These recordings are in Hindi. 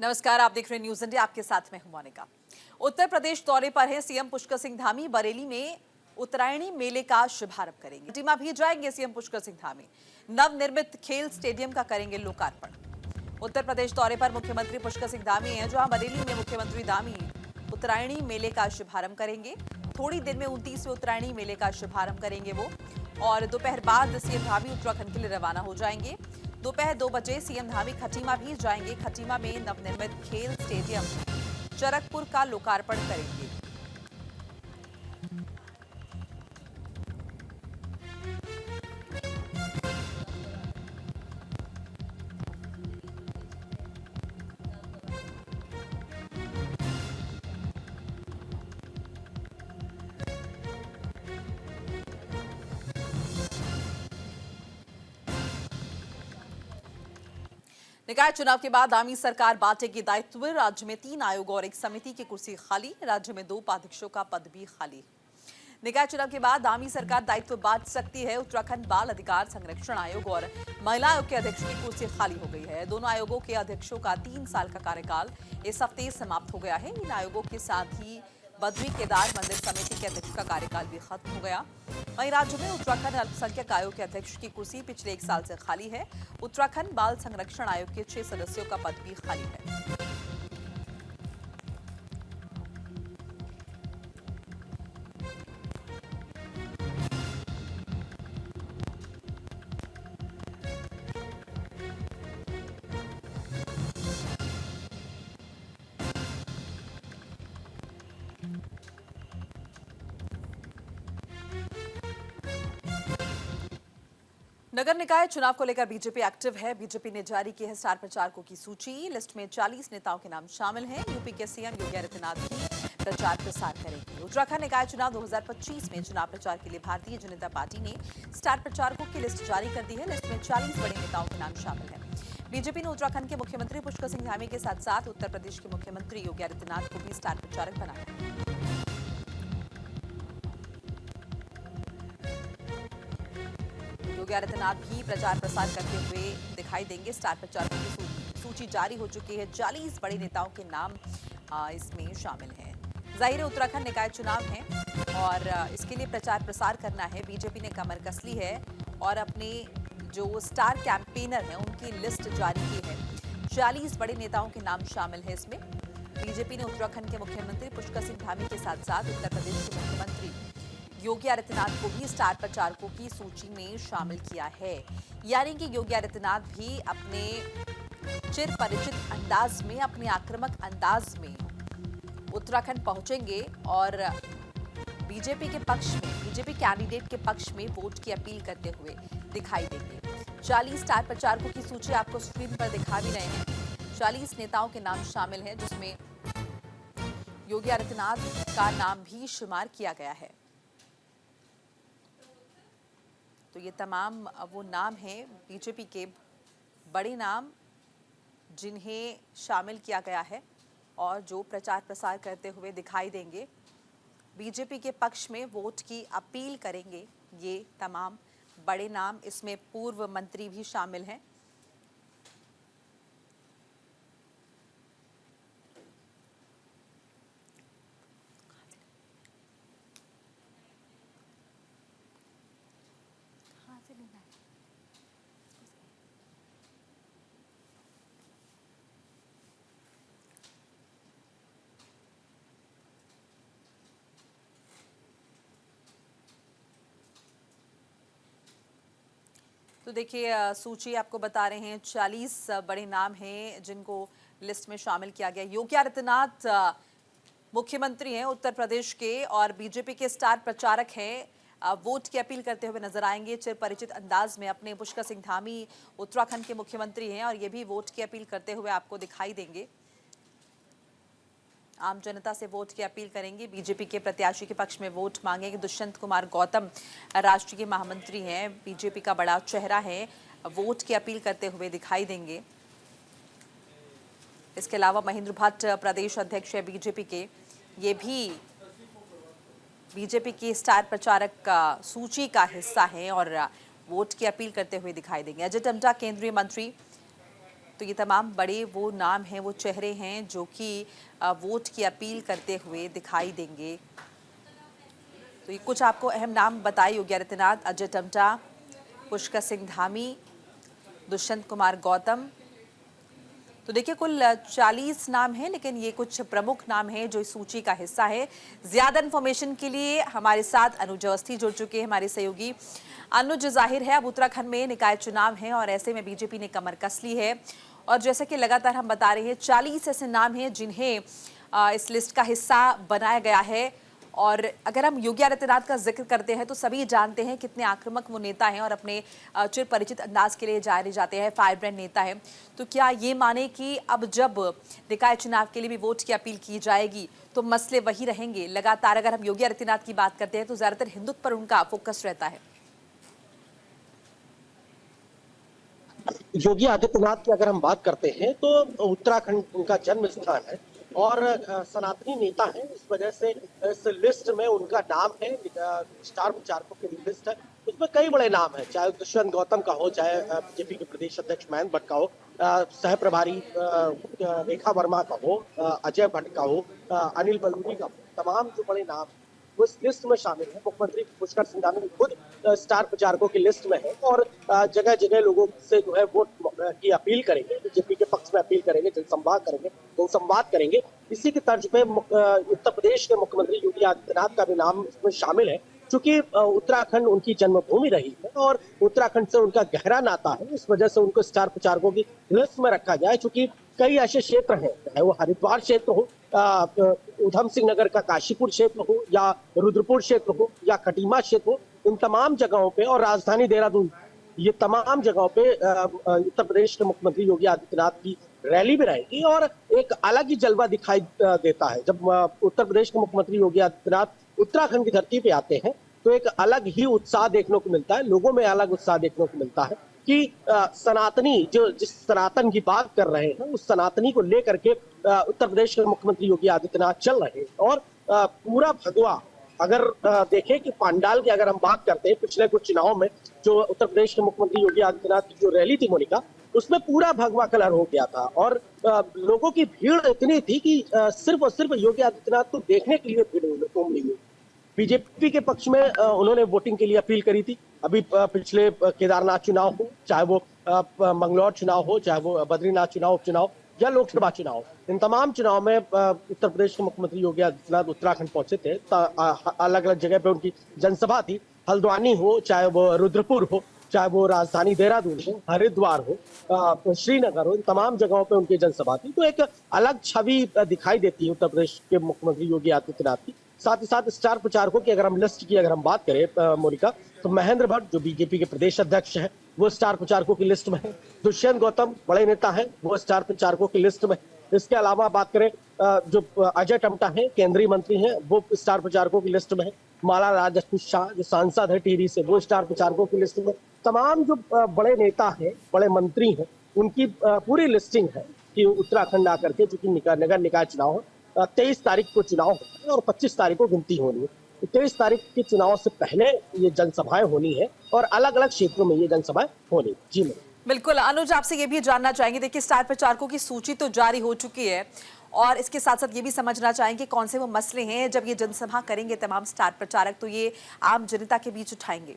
नमस्कार, आप देख रहे हैं न्यूज इंडिया। आपके साथ में हूं मोनिका। उत्तर प्रदेश दौरे पर हैं सीएम पुष्कर सिंह धामी। बरेली में उत्तरायणी मेले का शुभारंभ करेंगे। खटीमा भी जाएंगे सीएम पुष्कर सिंह धामी। नवनिर्मित खेल स्टेडियम का करेंगे लोकार्पण। उत्तर प्रदेश दौरे पर मुख्यमंत्री पुष्कर सिंह धामी हैं, जहां बरेली में मुख्यमंत्री धामी उत्तरायणी मेले का शुभारंभ करेंगे। थोड़ी देर में 29वें उत्तरायणी मेले का शुभारंभ करेंगे वो, और दोपहर बाद सीएम धामी उत्तराखंड के लिए रवाना हो जाएंगे। दोपहर 2 बजे सीएम धामी खटीमा भी जाएंगे। खटीमा में नवनिर्मित खेल स्टेडियम चरकपुर का लोकार्पण करेंगे। निकाय चुनाव के बाद आमी सरकार बांटेगी दायित्व। राज्य में 3 आयोग और एक समिति की कुर्सी खाली। राज्य में 2 उपाध्यक्षों का पद भी खाली। निकाय चुनाव के बाद आमी सरकार दायित्व बांट सकती है। उत्तराखंड बाल अधिकार संरक्षण आयोग और महिला आयोग के अध्यक्ष की कुर्सी खाली हो गई है। दोनों आयोगों के अध्यक्षों का 3 साल का कार्यकाल इस हफ्ते समाप्त हो गया है। इन आयोगों के साथ ही बद्री केदार मंदिर समिति के अध्यक्ष का कार्यकाल भी खत्म हो गया। वहीं राज्य में उत्तराखंड अल्पसंख्यक आयोग के अध्यक्ष की कुर्सी पिछले 1 साल से खाली है। उत्तराखंड बाल संरक्षण आयोग के 6 सदस्यों का पद भी खाली है। नगर निकाय चुनाव को लेकर बीजेपी एक्टिव है। बीजेपी ने जारी की है स्टार प्रचारकों की सूची। लिस्ट में 40 नेताओं के नाम शामिल हैं। यूपी के सीएम योगी आदित्यनाथ भी प्रचार प्रसार करेंगे। उत्तराखंड निकाय चुनाव 2025 में चुनाव प्रचार के लिए भारतीय जनता पार्टी ने स्टार प्रचारकों की लिस्ट जारी कर दी है। लिस्ट में 40 बड़े नेताओं के नाम शामिल हैं। बीजेपी ने उत्तराखंड के मुख्यमंत्री पुष्कर सिंह धामी के साथ साथ उत्तर प्रदेश के मुख्यमंत्री योगी आदित्यनाथ को भी स्टार प्रचारक बनाया। योगी आदित्यनाथ भी प्रचार प्रसार करते हुए दिखाई देंगे। स्टार प्रचारकों की सूची जारी हो चुकी है। 40 बड़े नेताओं के नाम इसमें शामिल हैं। जाहिर है उत्तराखंड निकाय चुनाव है और इसके लिए प्रचार प्रसार करना है। बीजेपी ने कमर कस ली है और अपने जो स्टार कैंपेनर हैं उनकी लिस्ट जारी की है। 40 बड़े नेताओं के नाम शामिल है इसमें। बीजेपी ने उत्तराखंड के मुख्यमंत्री पुष्कर सिंह धामी के साथ साथ उत्तर प्रदेश के मुख्यमंत्री योगी आदित्यनाथ को भी स्टार प्रचारकों की सूची में शामिल किया है। यानी कि योगी आदित्यनाथ भी अपने चिर परिचित अंदाज में, अपने आक्रामक अंदाज में उत्तराखंड पहुंचेंगे और बीजेपी के पक्ष में, बीजेपी कैंडिडेट के पक्ष में वोट की अपील करते हुए दिखाई देंगे। 40 स्टार प्रचारकों की सूची आपको स्क्रीन पर दिखा भी रहे हैं। 40 नेताओं के नाम शामिल हैं, जिसमें योगी आदित्यनाथ का नाम भी शुमार किया गया है। तो ये तमाम वो नाम हैं बीजेपी के बड़े नाम जिन्हें शामिल किया गया है और जो प्रचार प्रसार करते हुए दिखाई देंगे, बीजेपी के पक्ष में वोट की अपील करेंगे। ये तमाम बड़े नाम, इसमें पूर्व मंत्री भी शामिल हैं। तो देखिए सूची आपको बता रहे हैं। 40 बड़े नाम हैं जिनको लिस्ट में शामिल किया गया। योगी आदित्यनाथ मुख्यमंत्री हैं उत्तर प्रदेश के और बीजेपी के स्टार प्रचारक हैं। वोट की अपील करते हुए नजर आएंगे चिर परिचित अंदाज में। अपने पुष्कर सिंह धामी उत्तराखंड के मुख्यमंत्री हैं और ये भी वोट की अपील करते हुए आपको दिखाई देंगे। आम जनता से वोट की अपील करेंगे। बीजेपी के प्रत्याशी के पक्ष में वोट मांगेंगे। दुष्यंत कुमार गौतम राष्ट्रीय महामंत्री हैं, बीजेपी का बड़ा चेहरा है, वोट की अपील करते हुए दिखाई देंगे। इसके अलावा महेंद्र भट्ट प्रदेश अध्यक्ष है बीजेपी के, ये भी बीजेपी की स्टार प्रचारक का सूची का हिस्सा है और वोट की अपील करते हुए दिखाई देंगे। अजय टम्टा केंद्रीय मंत्री तो ये तमाम बड़े वो नाम हैं, वो चेहरे हैं जो कि वोट की अपील करते हुए दिखाई देंगे। तो ये कुछ आपको अहम नाम बताए योगी आदित्यनाथ, अजय टम्टा, पुष्कर सिंह धामी, दुष्यंत कुमार गौतम। तो देखिए कुल 40 नाम हैं, लेकिन ये कुछ प्रमुख नाम हैं जो इस सूची का हिस्सा है। ज्यादा इन्फॉर्मेशन के लिए हमारे साथ अनुज अवस्थी जुड़ चुके हैं, हमारे सहयोगी। अनुज, जाहिर है अब उत्तराखंड में निकाय चुनाव हैं और ऐसे में बीजेपी ने कमर कस ली है और जैसे कि लगातार हम बता रहे हैं 40 ऐसे नाम हैं जिन्हें इस लिस्ट का हिस्सा बनाया गया है। और अगर हम योगी आदित्यनाथ का जिक्र करते हैं तो सभी जानते हैं कितने आक्रामक वो नेता हैं और अपने चिर परिचित अंदाज के लिए जाने जाते हैं, फायर ब्रांड नेता हैं। तो क्या ये माने कि अब जब निकाय चुनाव के लिए भी वोट की अपील की जाएगी तो मसले वही रहेंगे? लगातार अगर हम योगी आदित्यनाथ की बात करते हैं तो ज्यादातर हिंदुत्व पर उनका फोकस रहता है। योगी आदित्यनाथ की अगर हम बात करते हैं तो उत्तराखंड उनका जन्म स्थान है और सनातनी नेता है, इस वजह से इस लिस्ट में उनका नाम है। स्टार प्रचारकों की लिस्ट है, उसमें कई बड़े नाम हैं, चाहे दुष्यंत गौतम का हो, चाहे बीजेपी के प्रदेश अध्यक्ष महेंद्र भट्ट का हो, सह प्रभारी रेखा वर्मा का हो, अजय भट्ट का हो, अनिल बलूनी का हो, तमाम जो बड़े नाम वो इस लिस्ट में शामिल है। मुख्यमंत्री पुष्कर सिंह धामी खुद स्टार प्रचारकों की लिस्ट में है और जगह जगह लोगों से जो है वोट की अपील करेंगे, बीजेपी के पक्ष में अपील करेंगे, जनसंवाद करेंगे। इसी की तर्ज पे उत्तर प्रदेश के मुख्यमंत्री योगी आदित्यनाथ का भी नाम इसमें शामिल है, क्योंकि उत्तराखंड उनकी जन्मभूमि रही है और उत्तराखंड से उनका गहरा नाता है। इस वजह से उनको स्टार प्रचारकों की लिस्ट में रखा गया है, क्योंकि कई ऐसे क्षेत्र हैं, चाहे वो हरिद्वार क्षेत्र हो, उधम सिंह नगर का काशीपुर क्षेत्र हो, या रुद्रपुर क्षेत्र हो, या खटीमा क्षेत्र हो, इन तमाम जगहों पे, और राजधानी देहरादून, ये तमाम जगहों पे उत्तर प्रदेश के मुख्यमंत्री योगी आदित्यनाथ की रैली भी रहेगी और एक अलग ही जलवा दिखाई देता है। जब उत्तर प्रदेश के मुख्यमंत्री योगी आदित्यनाथ उत्तराखंड की धरती पे आते हैं तो एक अलग ही उत्साह देखने को मिलता है, लोगों में अलग उत्साह देखने को मिलता है कि सनातनी, जिस सनातन की बात कर रहे हैं, उस सनातनी को लेकर के उत्तर प्रदेश के मुख्यमंत्री योगी आदित्यनाथ चल रहे हैं। और पूरा भगवा, अगर देखें कि पंडाल की अगर हम बात करते हैं, पिछले कुछ चुनाव में जो उत्तर प्रदेश के मुख्यमंत्री योगी आदित्यनाथ की जो रैली थी मोनिका, उसमें पूरा भगवा कलर हो गया था और लोगों की भीड़ इतनी थी कि सिर्फ और सिर्फ योगी आदित्यनाथ को देखने के लिए भीड़ उमड़ी हुई। बीजेपी के पक्ष में उन्होंने वोटिंग के लिए अपील करी थी। अभी पिछले केदारनाथ चुनाव हो, चाहे वो मंगलौर चुनाव हो, चाहे वो बद्रीनाथ चुनाव, उपचुनाव या लोकसभा चुनाव, इन तमाम चुनाव में उत्तर प्रदेश के मुख्यमंत्री योगी आदित्यनाथ उत्तराखंड पहुंचे थे। अलग अलग जगह पे उनकी जनसभा थी, हल्द्वानी हो, चाहे वो रुद्रपुर हो, चाहे वो राजधानी देहरादून हो, हरिद्वार हो, श्रीनगर हो, इन तमाम जगहों पे उनकी जनसभा थी। तो एक अलग छवि दिखाई देती है उत्तर प्रदेश के मुख्यमंत्री योगी आदित्यनाथ की। साथ ही साथ स्टार प्रचारकों की अगर हम लिस्ट की अगर हम बात करें मोनिका, तो महेंद्र भट्ट जो बीजेपी के प्रदेश अध्यक्ष हैं, वो स्टार प्रचारकों की लिस्ट में है। दुष्यंत गौतम बड़े नेता हैं, वो स्टार प्रचारकों की लिस्ट में। इसके अलावा बात करें जो अजय टम्टा हैं, केंद्रीय मंत्री हैं, वो स्टार प्रचारकों की लिस्ट में है। माला राजपूत शाह जो सांसद है टिहरी से, वो स्टार प्रचारकों की लिस्ट में। तमाम जो बड़े नेता हैं, बड़े मंत्री हैं, उनकी पूरी लिस्टिंग है कि उत्तराखंड आकर के, चूंकि नगर निकाय चुनाव है, 23 तारीख को चुनाव होना है और 25 तारीख को गिनती होनी है। 23 तारीख के चुनाव से पहले ये जनसभाएं होनी है और अलग अलग क्षेत्रों में ये जनसभाएं होनी। जी मैम, बिल्कुल। अनुज, आपसे ये भी जानना चाहेंगे, देखिए स्टार प्रचारकों की सूची तो जारी हो चुकी है और इसके साथ साथ ये भी समझना चाहेंगे कौन से वो मसले हैं जब ये जनसभा करेंगे तमाम स्टार प्रचारक, तो ये आम जनता के बीच उठाएंगे।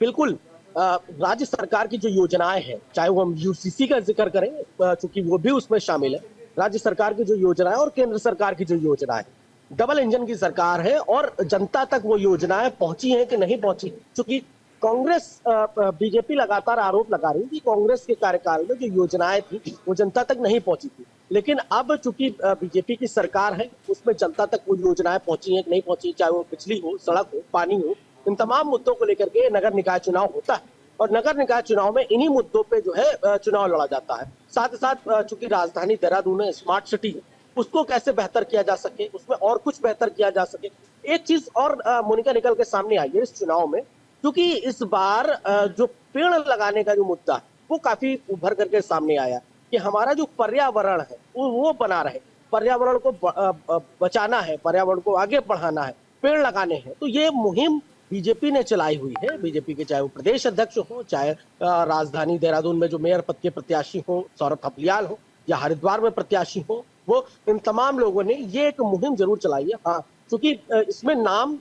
बिल्कुल। राज्य सरकार की जो योजनाएं हैं, चाहे वो हम यूसीसी का जिक्र करें, चूंकि वो भी उसमें शामिल है, राज्य सरकार की जो योजनाएं और केंद्र सरकार की जो योजनाएं, डबल इंजन की सरकार है और जनता तक वो योजनाएं पहुंची हैं कि नहीं पहुंची। चूंकि कांग्रेस, बीजेपी लगातार आरोप लगा रही थी कांग्रेस के कार्यकाल में जो योजनाएं थी वो जनता तक नहीं पहुंची थी, लेकिन अब चूंकि बीजेपी की सरकार है, उसमें जनता तक वो योजनाएं पहुंची हैं कि नहीं पहुंची, चाहे वो बिजली हो, सड़क हो, पानी हो, इन तमाम मुद्दों को लेकर के नगर निकाय चुनाव होता है और नगर निकाय चुनाव में इन्हीं मुद्दों पे जो है चुनाव लड़ा जाता है। साथ ही साथ चूंकि राजधानी देहरादून है, स्मार्ट सिटी है, उसको कैसे बेहतर किया जा सके, उसमें और कुछ बेहतर किया जा सके। एक चीज और मोनिका निकल के सामने आई है इस चुनाव में, क्योंकि इस बार जो पेड़ लगाने का जो मुद्दा है वो काफी उभर करके सामने आया कि हमारा जो पर्यावरण है वो बना रहे, पर्यावरण को बचाना है, पर्यावरण को आगे बढ़ाना है, पेड़ लगाने हैं। तो ये मुहिम बीजेपी ने चलाई हुई है। बीजेपी के चाहे वो प्रदेश अध्यक्ष हो, चाहे राजधानी देहरादून में जो मेयर पद के प्रत्याशी हो सौरभ थपलियाल हो, या हरिद्वार में प्रत्याशी हो, वो इन तमाम लोगों ने ये एक मुहिम जरूर चलाई है। हाँ, क्योंकि इसमें नाम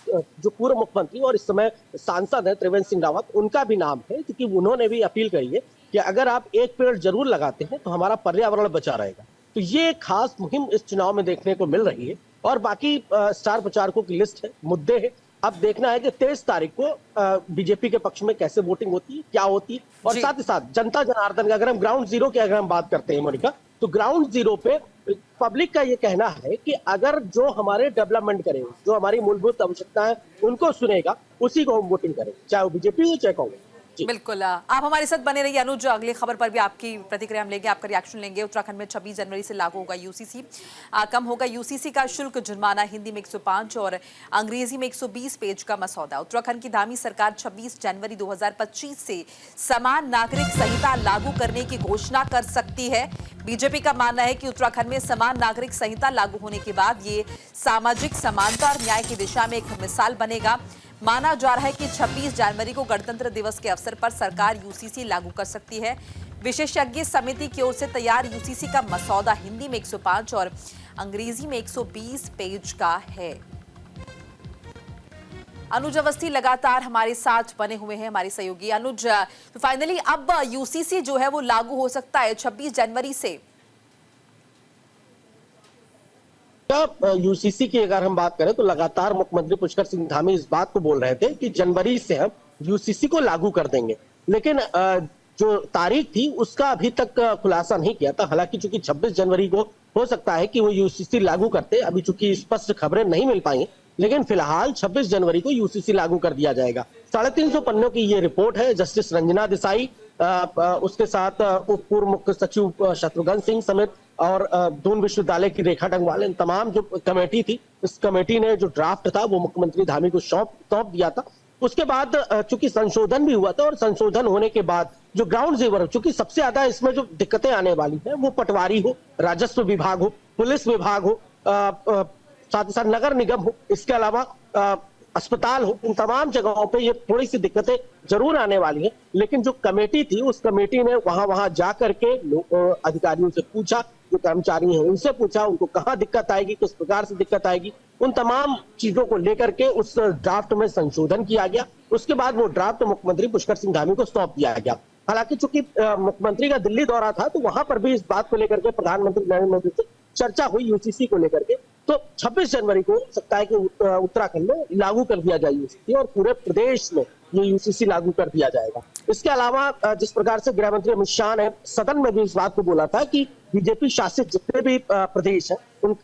जो पूर्व मुख्यमंत्री और इस समय सांसद है त्रिवेंद्र सिंह रावत, उनका भी नाम है, क्योंकि उन्होंने भी अपील करी है कि अगर आप एक पेड़ जरूर लगाते हैं तो हमारा पर्यावरण बचा रहेगा। तो ये एक खास मुहिम इस चुनाव में देखने को मिल रही है। और बाकी स्टार प्रचारकों की लिस्ट है, मुद्दे हैं। अब देखना है कि 23 तारीख को बीजेपी के पक्ष में कैसे वोटिंग होती है, क्या होती है। और साथ ही साथ जनता जनार्दन का अगर हम ग्राउंड जीरो की अगर हम बात करते हैं मोनिका, तो ग्राउंड जीरो पे पब्लिक का ये कहना है कि अगर जो हमारे डेवलपमेंट करेगा, जो हमारी मूलभूत आवश्यकताएं उनको सुनेगा, उसी को हम वोटिंग करेंगे, चाहे वो बीजेपी हो चाहे कांग्रेस। बिल्कुल, आप हमारे साथ बने रहिए अनुज। अगली खबर पर भी आपकी प्रतिक्रिया हम लेंगे, आपका रिएक्शन लेंगे। उत्तराखंड में 26 जनवरी से लागू होगा यूसीसी। कम होगा यूसीसी का शुल्क, जुर्माना हिंदी में 105 और अंग्रेजी में 120 पेज का मसौदा। उत्तराखंड की धामी सरकार 26 जनवरी 2025 से समान नागरिक संहिता लागू करने की घोषणा कर सकती है। बीजेपी का मानना है कि उत्तराखंड में समान नागरिक संहिता लागू होने के बाद ये सामाजिक समानता और न्याय की दिशा में एक मिसाल बनेगा। माना जा रहा है कि 26 जनवरी को गणतंत्र दिवस के अवसर पर सरकार यूसीसी लागू कर सकती है। विशेषज्ञ समिति की ओर से तैयार यूसीसी का मसौदा हिंदी में 105 और अंग्रेजी में 120 पेज का है। अनुज अवस्थी लगातार हमारे साथ बने हुए हैं, हमारे सहयोगी। अनुज, तो फाइनली अब यूसीसी जो है वो लागू हो सकता है 26 जनवरी से। यूसीसी की अगर हम बात करें तो लगातार मुख्यमंत्री पुष्कर सिंह धामी इस बात को बोल रहे थे कि जनवरी से हम यूसीसी को लागू कर देंगे, लेकिन जो तारीख थी उसका अभी तक खुलासा नहीं किया था। हालांकि चूंकि 26 जनवरी को हो सकता है कि वो यूसीसी लागू करते, अभी चूंकि स्पष्ट खबरें नहीं मिल पाई, लेकिन फिलहाल 26 जनवरी को यूसीसी लागू कर दिया जाएगा। 350 पन्नों की ये रिपोर्ट है। जस्टिस रंजना देसाई, उसके साथ उप पूर्व मुख्य सचिव शत्रुघ्न सिंह समेत और दून विश्वविद्यालय की रेखा डंगवाल, इन तमाम जो कमेटी थी, इस कमेटी ने जो ड्राफ्ट था वो मुख्यमंत्री धामी को सौंप दिया था। उसके बाद चूंकि संशोधन भी हुआ था, और संशोधन होने के बाद जो ग्राउंड जीरो, चूंकि सबसे ज्यादा इसमें जो दिक्कतें आने वाली है वो पटवारी हो, राजस्व विभाग हो, पुलिस विभाग हो, साथ ही साथ नगर निगम हो, इसके अलावा अस्पताल हो, इन तमाम जगहों पे ये थोड़ी सी दिक्कतें जरूर आने वाली हैं। लेकिन जो कमेटी थी, उस कमेटी ने वहां जा करके अधिकारियों से पूछा, जो कर्मचारी हैं उनसे पूछा, उनको कहाँ दिक्कत आएगी, किस प्रकार से दिक्कत आएगी, उन तमाम चीजों को लेकर के उस ड्राफ्ट में संशोधन किया गया। उसके बाद वो ड्राफ्ट मुख्यमंत्री पुष्कर सिंह धामी को सौंप दिया गया। हालांकि चूंकि मुख्यमंत्री का दिल्ली दौरा था, तो वहां पर भी इस बात को लेकर के प्रधानमंत्री नरेंद्र मोदी से चर्चा हुई यूसीसी को लेकर के। तो 26 जनवरी को हो सकता है कि उत्तराखंड में लागू कर दिया जाए यूसीसी, और पूरे प्रदेश में ये यूसीसी लागू कर दिया जाएगा। इसके अलावा जिस प्रकार से गृह मंत्री अमित शाह ने सदन में भी इस बात को बोला था कि बीजेपी शासित जितने भी प्रदेश हैं, उन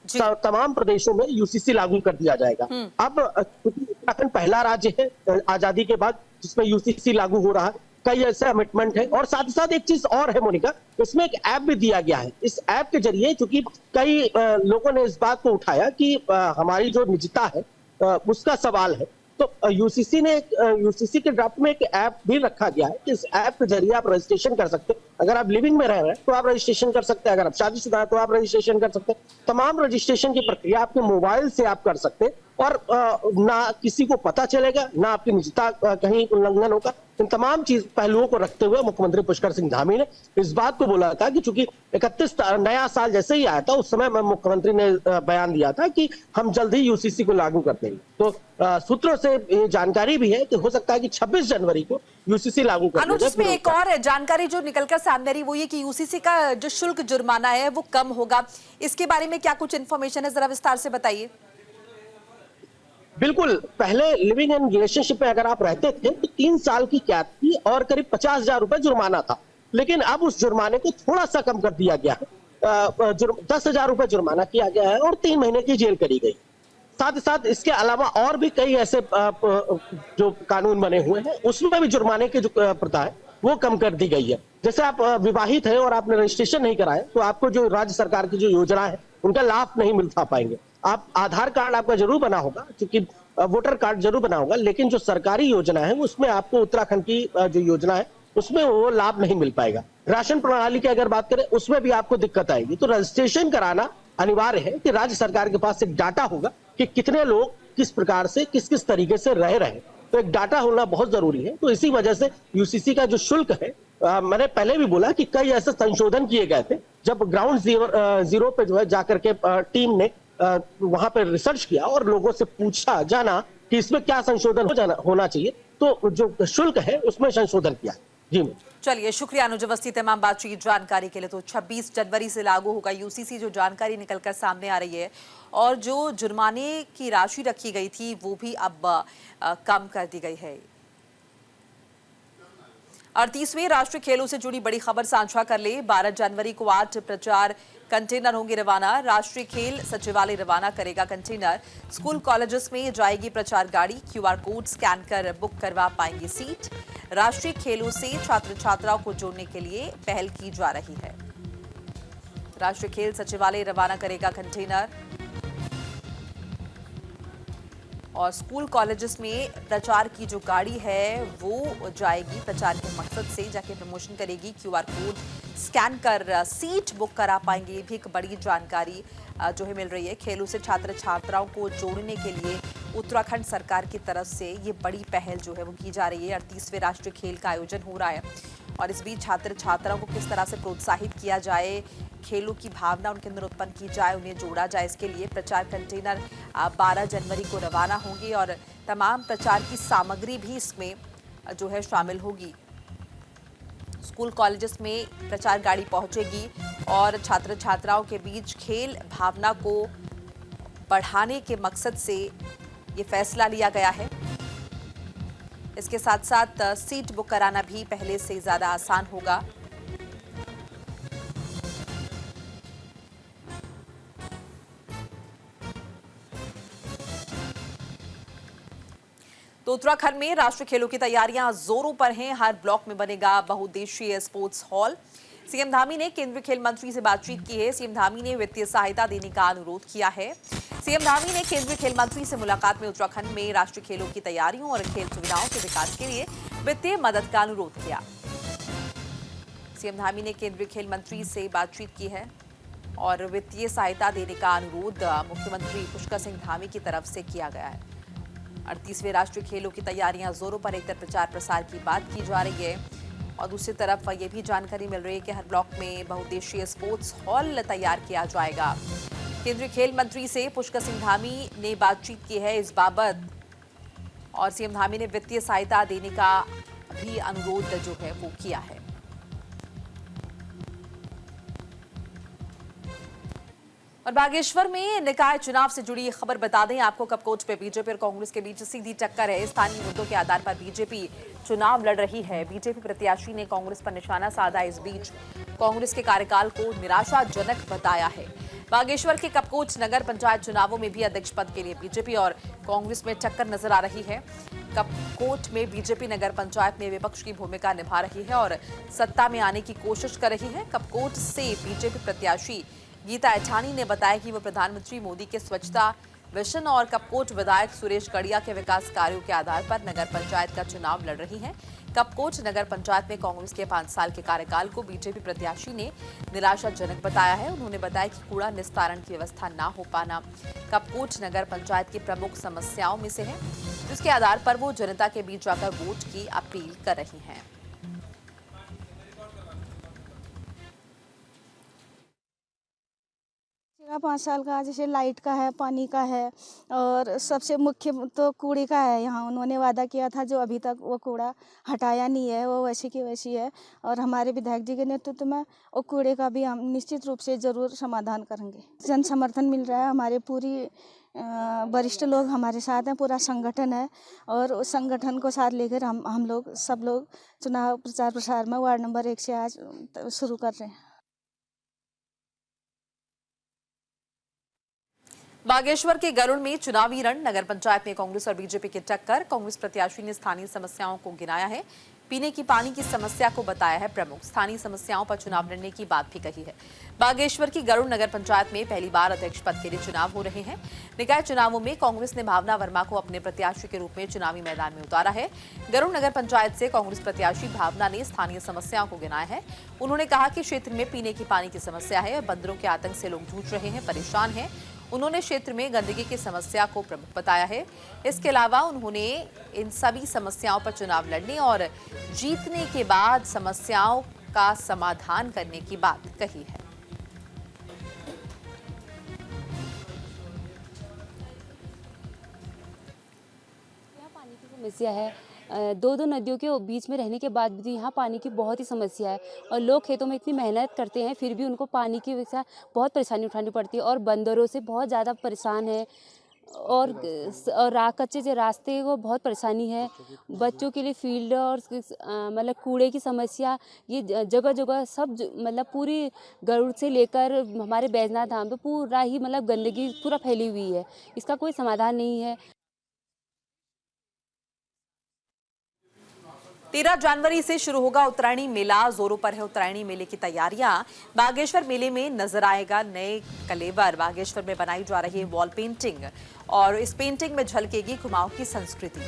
तमाम प्रदेशों में यूसीसी लागू कर दिया जाएगा। अब उत्तराखंड पहला राज्य है आजादी के बाद जिसमें यूसीसी लागू हो रहा है। कई ऐसे कमिटमेंट है, और साथ ही साथ एक चीज और है मोनिका, इसमें एक ऐप भी दिया गया है। इस ऐप के जरिए चूंकि कई लोगों ने इस बात को उठाया कि हमारी जो निजता है उसका सवाल है, तो यूसीसी के ड्राफ्ट में एक ऐप भी रखा गया है कि इस ऐप के जरिए आप रजिस्ट्रेशन कर सकते हैं। अगर आप लिविंग में रह रहे हैं तो आप रजिस्ट्रेशन कर सकते हैं, अगर आप शादीशुदा हैं तो आप रजिस्ट्रेशन कर सकते हैं। तमाम रजिस्ट्रेशन की प्रक्रिया आपके मोबाइल से आप कर सकते हैं, और ना किसी को पता चलेगा, ना आपकी निजता कहीं उल्लंघन होगा। इन तमाम पहलुओं को रखते हुए मुख्यमंत्री पुष्कर सिंह धामी ने इस बात को बोला था कि चूंकि 31 नया साल जैसे ही आया था, उस समय मुख्यमंत्री ने बयान दिया था कि हम जल्द ही यूसीसी को लागू कर देंगे। तो सूत्रों से ये जानकारी भी है कि हो सकता है कि 26 जनवरी को यूसीसी लागू कर दिया जाए। एक और जानकारी जो निकलकर सामने रही वो ये कि यूसीसी का जो शुल्क जुर्माना है वो कम होगा। इसके बारे में क्या कुछ इन्फॉर्मेशन है, जरा विस्तार से बताइए। बिल्कुल, पहले लिविंग एंड रिलेशनशिप में अगर आप रहते थे तो 3 साल की कैद थी और करीब 50,000 रुपए जुर्माना था। लेकिन अब उस जुर्माने को थोड़ा सा कम कर दिया गया है, 10,000 रुपए जुर्माना किया गया है और 3 महीने की जेल करी गई। साथ ही साथ इसके अलावा और भी कई ऐसे जो कानून बने हुए हैं, उसमें भी जुर्माने की जो प्रथा है वो कम कर दी गई है। जैसे आप विवाहित हैं और आपने रजिस्ट्रेशन नहीं कराया, तो आपको जो राज्य सरकार की जो योजना है उनका लाभ नहीं मिल पाएंगे। आप आधार कार्ड आपका जरूर बना होगा, क्योंकि वोटर कार्ड जरूर बना होगा, लेकिन जो सरकारी योजना है उसमें आपको उत्तराखंड की जो योजना है उसमें वो लाभ नहीं मिल पाएगा। राशन प्रणाली की अगर बात करें उसमें भी आपको दिक्कत आएगी। तो रजिस्ट्रेशन कराना अनिवार्य है कि राज्य सरकार के पास एक डाटा होगा कि कितने लोग किस प्रकार से किस किस तरीके से रह रहे हैं, तो एक डाटा होना बहुत जरूरी है। तो इसी वजह से यूसीसी का जो शुल्क है, मैंने पहले भी बोला कि कई ऐसे संशोधन किए गए थे जब ग्राउंड जीरो पे जो है जाकर के टीम ने वहां पर रिसर्च किया और लोगों से पूछा जाना कि इसमें क्या संशोधन होना चाहिए, तो जो शुल्क है उसमें संशोधन किया। जी चलिए, शुक्रिया अनुज अवस्थी तमाम बातचीत जानकारी के लिए। तो 26 जनवरी से लागू होगा यूसीसी, जो जानकारी निकलकर सामने आ रही है, और जो जुर्माने की राशि रखी गई थी वो भी अब कम कर दी गई है। 38वें राष्ट्रीय खेलों से जुड़ी बड़ी खबर साझा कर ले। 12 जनवरी को 8 प्रचार कंटेनर होंगे रवाना। राष्ट्रीय खेल सचिवालय रवाना करेगा कंटेनर। स्कूल कॉलेजेस में जाएगी प्रचार गाड़ी। क्यूआर कोड स्कैन कर बुक करवा पाएंगे सीट। राष्ट्रीय खेलों से छात्र छात्राओं को जोड़ने के लिए पहल की जा रही है। राष्ट्रीय खेल सचिवालय रवाना करेगा कंटेनर, और स्कूल कॉलेजेस में प्रचार की जो गाड़ी है वो जाएगी, प्रचार के मकसद से जाके प्रमोशन करेगी। क्यूआर कोड स्कैन कर सीट बुक करा पाएंगे। ये भी एक बड़ी जानकारी जो है मिल रही है। खेलों से छात्र छात्राओं को जोड़ने के लिए उत्तराखंड सरकार की तरफ से ये बड़ी पहल जो है वो की जा रही है। 38वें राष्ट्रीय खेल का आयोजन हो रहा है, और इस बीच छात्र छात्राओं को किस तरह से प्रोत्साहित किया जाए, खेलों की भावना उनके अंदर उत्पन्न की जाए, उन्हें जोड़ा जाए, इसके लिए प्रचार कंटेनर 12 जनवरी को रवाना होंगे, और तमाम प्रचार की सामग्री भी इसमें जो है शामिल होगी। स्कूल कॉलेजेस में प्रचार गाड़ी पहुंचेगी, और छात्र छात्राओं के बीच खेल भावना को बढ़ाने के मकसद से ये फैसला लिया गया है। इसके साथ साथ सीट बुक कराना भी पहले से ज्यादा आसान होगा। तो उत्तराखंड में राष्ट्रीय खेलों की तैयारियां जोरों पर हैं। हर ब्लॉक में बनेगा बहुउद्देशीय स्पोर्ट्स हॉल। सीएम धामी ने केंद्रीय खेल मंत्री से बातचीत की है। सीएम धामी ने वित्तीय सहायता देने का अनुरोध किया है। सीएम धामी ने केंद्रीय खेल मंत्री से मुलाकात में उत्तराखंड में राष्ट्रीय खेलों की तैयारियों और खेल सुविधाओं के विकास के लिए वित्तीय मदद का अनुरोध किया। सीएम धामी ने केंद्रीय खेल मंत्री से बातचीत की है और वित्तीय सहायता देने का अनुरोध मुख्यमंत्री पुष्कर सिंह धामी की तरफ से किया गया है। 38वें राष्ट्रीय खेलों की तैयारियां जोरों पर। एक तरफ प्रचार प्रसार की बात की जा रही है, और दूसरी तरफ ये भी जानकारी मिल रही है कि हर ब्लॉक में बहुउद्देशीय स्पोर्ट्स हॉल तैयार किया जाएगा। केंद्रीय खेल मंत्री से पुष्कर सिंह धामी ने बातचीत की है इस बाबत, और सीएम धामी ने वित्तीय सहायता देने का भी अनुरोध जो है वो किया है। और बागेश्वर में निकाय चुनाव से जुड़ी खबर बता दें आपको। कपकोट पे बीजेपी और कांग्रेस के बीच सीधी टक्कर है। स्थानीय मुद्दों के आधार पर बीजेपी चुनाव लड़ रही है। बीजेपी प्रत्याशी ने कांग्रेस पर निशाना साधा। इस बीच कांग्रेस के कार्यकाल को निराशाजनक बताया है। बागेश्वर के कपकोट नगर पंचायत चुनावों में भी अध्यक्ष पद के लिए बीजेपी और कांग्रेस में टक्कर नजर आ रही है। कपकोट में बीजेपी नगर पंचायत में विपक्ष की भूमिका निभा रही है और सत्ता में आने की कोशिश कर रही है। कपकोट से बीजेपी प्रत्याशी गीता ऐठानी ने बताया कि वो प्रधानमंत्री मोदी के स्वच्छता विजन और कपकोट विधायक सुरेश गड़िया के विकास कार्यों के आधार पर नगर पंचायत का चुनाव लड़ रही हैं। कपकोट नगर पंचायत में कांग्रेस के 5 साल के कार्यकाल को बीजेपी प्रत्याशी ने निराशाजनक बताया है। उन्होंने बताया कि कूड़ा निस्तारण की व्यवस्था न हो पाना कपकोट नगर पंचायत की प्रमुख समस्याओं में से है, जिसके आधार पर वो जनता के बीच जाकर वोट की अपील कर रही हैं। 5 साल का जैसे लाइट का है, पानी का है, और सबसे मुख्य तो कूड़े का है। यहाँ उन्होंने वादा किया था, जो अभी तक वो कूड़ा हटाया नहीं है, वो वैसी की वैसी है। और हमारे विधायक जी के नेतृत्व में वो कूड़े का भी हम निश्चित रूप से ज़रूर समाधान करेंगे। जन समर्थन मिल रहा है। हमारे पूरी वरिष्ठ लोग हमारे साथ हैं, पूरा संगठन है, और उस संगठन को साथ लेकर हम लोग सब लोग चुनाव प्रचार प्रसार में वार्ड नंबर 1 से आज शुरू कर रहे हैं। बागेश्वर के गरुड़ में चुनावी रण। नगर पंचायत में कांग्रेस और बीजेपी की टक्कर। कांग्रेस प्रत्याशी ने स्थानीय समस्याओं को गिनाया है। पीने की पानी की समस्या को बताया है प्रमुख। स्थानीय समस्याओं पर चुनाव लड़ने की बात भी कही है। बागेश्वर की गरुड़ नगर पंचायत में पहली बार अध्यक्ष पद के लिए चुनाव हो रहे हैं। निकाय चुनावों में कांग्रेस ने भावना वर्मा को अपने प्रत्याशी के रूप में चुनावी मैदान में उतारा है। गरुड़ नगर पंचायत से कांग्रेस प्रत्याशी भावना ने स्थानीय समस्याओं को गिनाया है। उन्होंने कहा कि क्षेत्र में पीने की पानी की समस्या है। बंदरों के आतंक से लोग जूझ रहे हैं, परेशान हैं। उन्होंने क्षेत्र में गंदगी की समस्या को प्रमुख बताया है। इसके अलावा उन्होंने इन सभी समस्याओं पर चुनाव लड़ने और जीतने के बाद समस्याओं का समाधान करने की बात कही है। यहाँ पानी की समस्या है। दो नदियों के बीच में रहने के बाद भी यहाँ पानी की बहुत ही समस्या है और लोग खेतों में इतनी मेहनत करते हैं फिर भी उनको पानी की वजह से बहुत परेशानी उठानी पड़ती है और बंदरों से बहुत ज़्यादा परेशान है और कच्चे जो रास्ते वो बहुत परेशानी है। बच्चों के लिए फील्ड और मतलब कूड़े की समस्या ये जगह जगह सब मतलब पूरी गरुड़ से लेकर हमारे बैजनाथ धाम पे पूरा ही मतलब गंदगी पूरा फैली हुई है। इसका कोई समाधान नहीं है। 13 जनवरी से शुरू होगा उत्तरायणी मेला। जोरों पर है उत्तरायणी मेले की तैयारियां। बागेश्वर मेले में नजर आएगा नए कलेवर। बागेश्वर में बनाई जा रही है वॉल पेंटिंग और इस पेंटिंग में झलकेगी कुमाऊं की संस्कृति।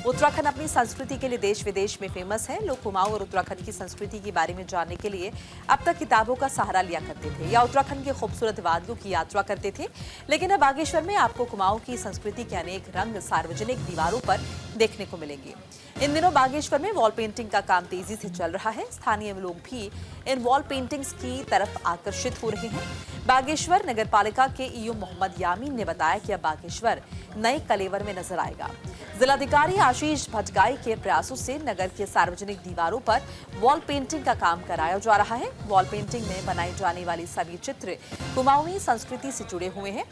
उत्तराखंड अपनी संस्कृति के लिए देश विदेश में फेमस है। लोग कुमाऊं और उत्तराखंड की संस्कृति के बारे में जानने के लिए अब तक किताबों का सहारा लिया करते थे या उत्तराखंड की खूबसूरत वादियों की यात्रा करते थे, लेकिन अब बागेश्वर में आपको कुमाऊं की संस्कृति के अनेक रंग सार्वजनिक दीवारों पर देखने को मिलेंगे। इन दिनों बागेश्वर में वॉल पेंटिंग का काम तेजी से चल रहा है। स्थानीय लोग भी इन वॉल पेंटिंग्स की तरफ आकर्षित हो रहे हैं। बागेश्वर नगरपालिका के ईओ मोहम्मद यामीन ने बताया कि अब बागेश्वर नए कलेवर में नजर आएगा। जिलाधिकारी आशीष भटगाई के प्रयासों से नगर के सार्वजनिक दीवारों पर वॉल पेंटिंग का काम कराया जा रहा है। वॉल पेंटिंग में बनाई जाने वाली सभी चित्र कुमाऊनी संस्कृति से जुड़े हुए हैं,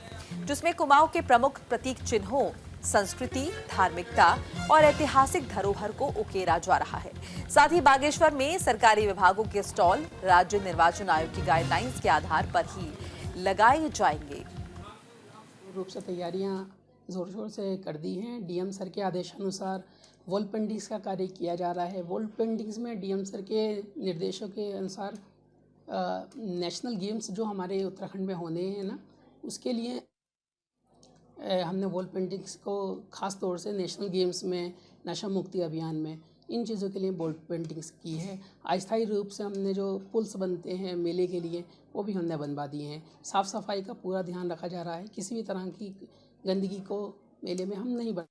जिसमें कुमाऊं के प्रमुख प्रतीक चिन्हों, संस्कृति, धार्मिकता और ऐतिहासिक धरोहर को उकेरा जा रहा है। साथ ही बागेश्वर में सरकारी विभागों के स्टॉल राज्य निर्वाचन आयोग की गाइडलाइंस के आधार पर ही लगाए जाएंगे। रूप से तैयारियां जोर शोर से कर दी हैं। डीएम सर के आदेशानुसार वॉल पेंटिंग्स का कार्य किया जा रहा है। वॉल पेंटिंग्स में डीएम सर के निर्देशों के अनुसार नेशनल गेम्स जो हमारे उत्तराखंड में होने हैं ना, उसके लिए हमने वॉल पेंटिंग्स को ख़ास तौर से नेशनल गेम्स में, नशा मुक्ति अभियान में, इन चीज़ों के लिए वॉल पेंटिंग्स की है। अस्थायी रूप से हमने जो पुल्स बनते हैं मेले के लिए वो भी हमने बनवा दिए हैं। साफ़ सफाई का पूरा ध्यान रखा जा रहा है। किसी भी तरह की गंदगी को मेले में हम नहीं बन।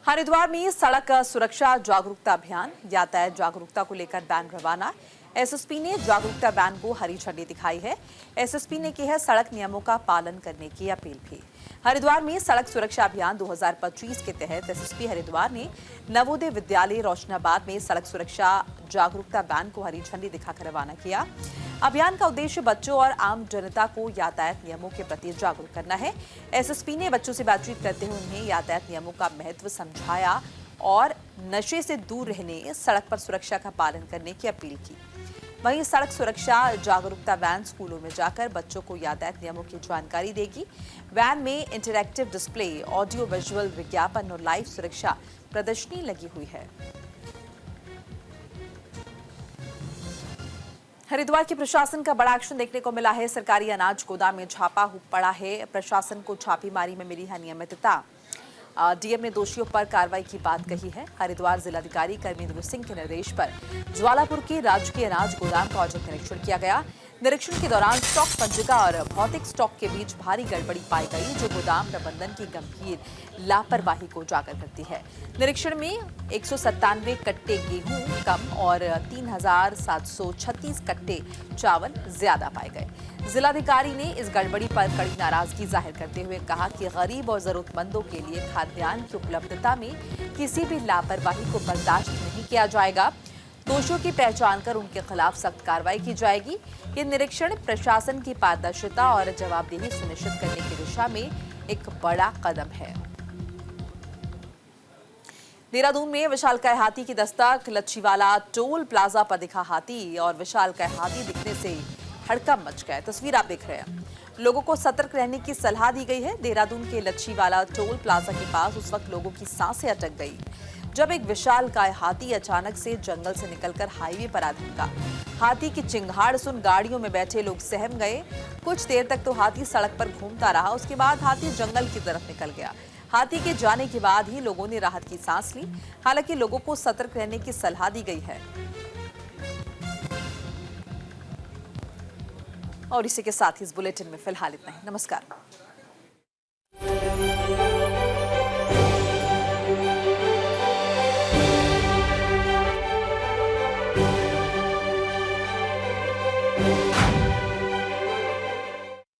हरिद्वार में सड़क सुरक्षा जागरूकता अभियान, यातायात जागरूकता को लेकर बैन रवाना। एसएसपी ने जागरूकता बैन को हरी झंडी दिखाई है। एसएसपी ने की है सड़क नियमों का पालन करने की अपील भी। हरिद्वार में सड़क सुरक्षा अभियान 2025 के तहत एसएसपी हरिद्वार ने नवोदय विद्यालय रोशनाबाद में सड़क सुरक्षा जागरूकता बैन को हरी झंडी दिखाकर रवाना किया। अभियान का उद्देश्य बच्चों और आम जनता को यातायात नियमों के प्रति जागरूक करना है। एसएसपी ने बच्चों से बातचीत करते हुए उन्हें यातायात नियमों का महत्व समझाया और नशे से दूर रहने, सड़क पर सुरक्षा का पालन करने की अपील की। वहीं सड़क सुरक्षा जागरूकता वैन स्कूलों में जाकर बच्चों को यातायात नियमों की जानकारी देगी। वैन में इंटरैक्टिव डिस्प्ले, ऑडियो विजुअल विज्ञापन और लाइव सुरक्षा प्रदर्शनी लगी हुई है। हरिद्वार के प्रशासन का बड़ा एक्शन देखने को मिला है। सरकारी अनाज गोदाम में छापा पड़ा है। प्रशासन को छापेमारी में मिली है अनियमितता। डीएम ने दोषियों पर कार्रवाई की बात कही है। हरिद्वार जिलाधिकारी कर्मेंद्र सिंह के निर्देश पर ज्वालापुर के राजकीय अनाज गोदाम का औचक निरीक्षण किया गया। निरीक्षण के दौरान स्टॉक पंजिका और भौतिक स्टॉक के बीच भारी गड़बड़ी पाई गई, जो गोदाम प्रबंधन की गंभीर लापरवाही को उजागर करती है। निरीक्षण में 197 कट्टे गेहूं कम और 3736 कट्टे चावल ज्यादा पाए गए। जिलाधिकारी ने इस गड़बड़ी पर कड़ी नाराजगी जाहिर करते हुए कहा कि गरीब और जरूरतमंदों के लिए खाद्यान्न की उपलब्धता में किसी भी लापरवाही को बर्दाश्त नहीं किया जाएगा। दोषियों की पहचान कर उनके खिलाफ सख्त कार्रवाई की जाएगी। ये निरीक्षण प्रशासन की पारदर्शिता और जवाबदेही सुनिश्चित करने की दिशा में एक बड़ा कदम है। देहरादून में विशालकाय हाथी की दस्तक। लच्छीवाला टोल प्लाजा पर दिखा हाथी और विशालकाय हाथी दिखने से हड़कंप मच गया। तस्वीर आप देख रहे हैं। लोगों को सतर्क रहने की सलाह दी गई है। देहरादून के लच्छीवाला टोल प्लाजा के पास उस वक्त लोगों की सांसें अटक गई जब एक विशालकाय हाथी अचानक से जंगल से निकलकर हाईवे पर आ धमका। हाथी की चिंगाड़ सुन गाड़ियों में बैठे लोग सहम गए। कुछ देर तक तो हाथी सड़क पर घूमता रहा, उसके बाद हाथी जंगल की तरफ निकल गया। हाथी के जाने के बाद ही लोगों ने राहत की सांस ली। हालांकि लोगों को सतर्क रहने की सलाह दी गई है। और इसी के साथ ही इस बुलेटिन में फिलहाल इतना ही। नमस्कार।